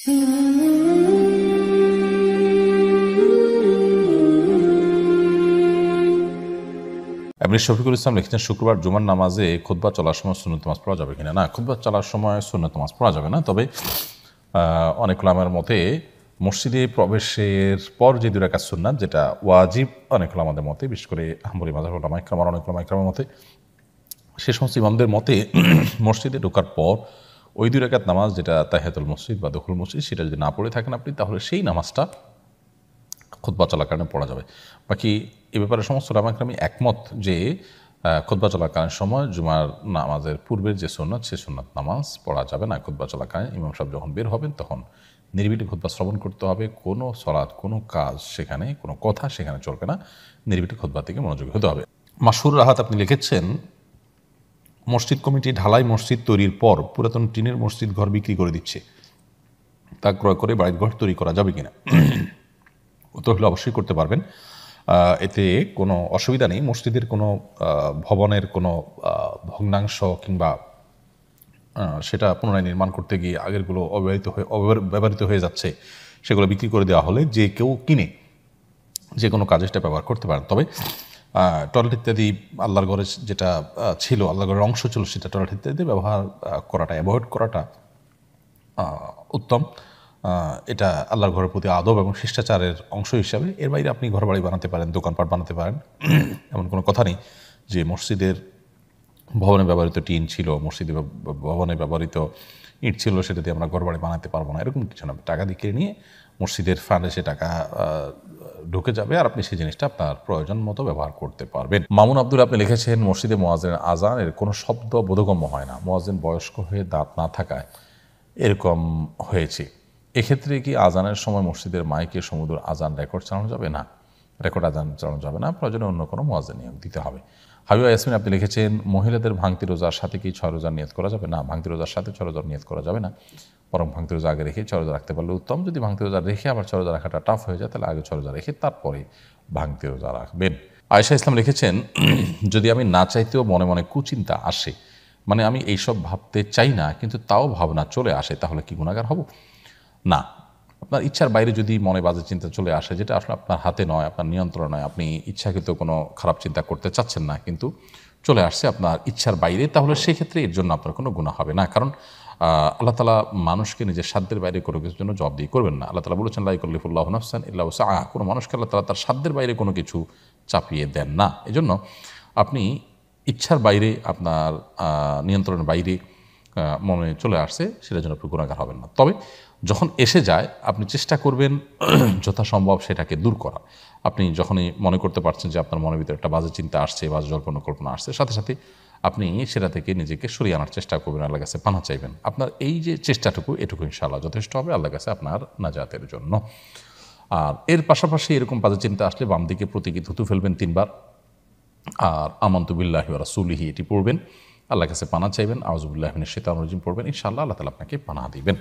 আপনি শফিকুল ইসলাম লিখেছেন, শুক্রবার জুমার নামাজে খুতবা চলার সময় সুন্নত নামাজ পড়া যাবে কিনা? না, খুতবা চলার সময় সুন্নত নামাজ পড়া যাবে না। তবে অনেক উলামার মতে মসজিদে প্রবেশের পর যে 2 রাকাত সুন্নাত, যেটা ওয়াজিব অনেক উলামাদের মতে, বিশেষ করে হাম্বলী মাযহাব উলামা ইকরাম আর অনেক উলামা ইকরামের মতে, সে সমস্ত ইমামদের মতে মসজিদে ঢোকার পর ওই 2 রাকাত নামাজ, যেটা তাহিয়াতুল মসজিদ বা দখুল মসজিদ, সেটা যদি না পড়ে থাকেন আপনি, তাহলে সেই নামাজটা খুতবা চলাকালীন পড়া যাবে। বাকি এ ব্যাপারে সমস্ত উলামা ইকরামই একমত যে খুতবা চলাকালীন সময় জুমার নামাজের পূর্বের যে সুন্নাত, সে সুন্নাত নামাজ পড়া যাবে না। খুতবা চলাকালীন ইমাম সাহেব যখন বের হবেন তখন নিরিবিলি খুতবা শ্রবণ করতে হবে। কোনো সলাৎ, কোনো কাজ সেখানে, কোনো কথা সেখানে চলবে না। নিরিবিলি খুতবা থেকে মনোযোগী হতে হবে। মাসুর রাহাত আপনি লিখেছেন, মসজিদ কমিটি ঢালাই মসজিদ তৈরির পর পুরাতন টিনের মসজিদ ঘর বিক্রি করে দিচ্ছে, তা ক্রয় করে বাড়ির ঘর তৈরি করা যাবে কিনা? উত্তর হলে অবশ্যই করতে পারবেন, এতে কোনো অসুবিধা নেই। মসজিদের কোনো ভবনের কোনো ভগ্নাংশ কিংবা সেটা পুনরায় নির্মাণ করতে গিয়ে আগেরগুলো ব্যবহৃত হয়ে যাচ্ছে, সেগুলো বিক্রি করে দেওয়া হলে যে কেউ কিনে যে কোনো কাজে সেটা ব্যবহার করতে পারেন। তবে টয়লেট ইত্যাদি আল্লাহর ঘরে যেটা ছিল, আল্লাহর ঘরের অংশ ছিল, সেটা টয়লেট ইত্যাদি ব্যবহার করাটা, অ্যাভয়েড করাটা উত্তম। এটা আল্লাহর ঘরের প্রতি আদব এবং শিষ্টাচারের অংশ হিসাবে। এর বাইরে আপনি ঘর বাড়ি বানাতে পারেন, দোকানপাট বানাতে পারেন, এমন কোনো কথা নেই যে মসজিদের ভবনে ব্যবহৃত টিন ছিল, মসজিদে ভবনে ব্যবহৃত ইট ছিল, সেটা দিয়ে আমরা ঘর বাড়ি বানাতে পারবো না, এরকম কিছু না। টাকা দিয়ে নিয়ে মসজিদের ফান্ডে সে টাকা ঢুকে যাবে আর আপনি সেই জিনিসটা আপনার প্রয়োজন মতো ব্যবহার করতে পারবেন। মামুন আব্দুল আপনি লিখেছেন, মসজিদে মুয়াজ্জিনের আজানের কোনো শব্দ বোধগম্য হয় না, মুয়াজ্জিন বয়স্ক হয়ে দাঁত না থাকায় এরকম হয়েছে। এক্ষেত্রে কি আজানের সময় মসজিদের মাইকে সমুদ্র আজান রেকর্ড চালানো যাবে? না, রেকর্ড আজান চালানো যাবে না, প্রয়োজনে অন্য কোনো মুয়াজ্জিন নিয়োগ দিতে হবে। হাবিবা ইয়াসমিন আপনি লিখেছেন, মহিলাদের ভাঙতি রোজার সাথে কি 6 রোজার নিয়ত করা যাবে? না, ভাঙতি রোজার সাথে 6 রোজার নিয়ত করা যাবে না, বরং ভাঙতি রোজা আগে রেখে 6 রোজা রাখতে পারলে উত্তম। যদি ভাঙতি রোজা রেখে আবার 6 রোজা রাখাটা টাফ হয়ে যায়, তাহলে আগে 6 রোজা রেখে তারপরে ভাঙতি রোজা রাখবেন। আয়েশা ইসলাম লিখেছেন, যদি আমি না চাইতেও মনে মনে কুচিন্তা আসে, মানে আমি এইসব ভাবতে চাই না কিন্তু তাও ভাবনা চলে আসে, তাহলে কি গুনাহগার হব? না, আপনার ইচ্ছার বাইরে যদি মনে বাজে চিন্তা চলে আসে, যেটা আসলে আপনার হাতে নয়, আপনার নিয়ন্ত্রণ নয়, আপনি ইচ্ছাকৃত কোনো খারাপ চিন্তা করতে চাচ্ছেন না কিন্তু চলে আসছে আপনার ইচ্ছার বাইরে, তাহলে সেক্ষেত্রে এর জন্য আপনার কোনো গুনাহ হবে না। কারণ আল্লাহ তাআলা মানুষকে নিজের সাধ্যের বাইরে কোনো কিছুর জন্য জবাবদিহি করবেন না। আল্লাহ তাআলা বলেছেন, লা ইউকাল্লিফুল্লাহু নাফসান ইল্লা উসআহা, কোনো মানুষকে আল্লাহ তাআলা তার সাধ্যের বাইরে কোনো কিছু চাপিয়ে দেন না। এজন্য আপনি ইচ্ছার বাইরে, আপনার নিয়ন্ত্রণের বাইরে মনে চলে আসছে, সেটার জন্য আপনি গুনাহগার হবেন না। তবে যখন এসে যায় আপনি চেষ্টা করবেন যথাসম্ভব সেটাকে দূর করা। আপনি যখনই মনে করতে পারছেন যে আপনার মনের ভিতরে একটা বাজে চিন্তা আসছে, বাজে জল্পনা কল্পনা আসছে, সাথে সাথে আপনি সেটা থেকে নিজেকে সরিয়ে আনার চেষ্টা করবেন, আল্লাহর কাছে পানাহ চাইবেন। আপনার এই যে চেষ্টাটুকু, এটুকু ইনশাআল্লাহ যথেষ্ট হবে আল্লাহর কাছে আপনার নাজাতের জন্য। আর এর পাশাপাশি এরকম বাজে চিন্তা আসলে বাম দিকে প্রতীকী থুতু ফেলবেন 3 বার, আর আমানতু বিল্লাহি ওয়া রাসূলিহি এটি পড়বেন, আল্লাহর কাছে পানাহ চাইবেন, আউযু বিল্লাহি মিনাশ শাইতানির রাজিম পড়বেন, ইনশাআল্লাহ আল্লাহ তাআলা আপনাকে পানাহ দিবেন।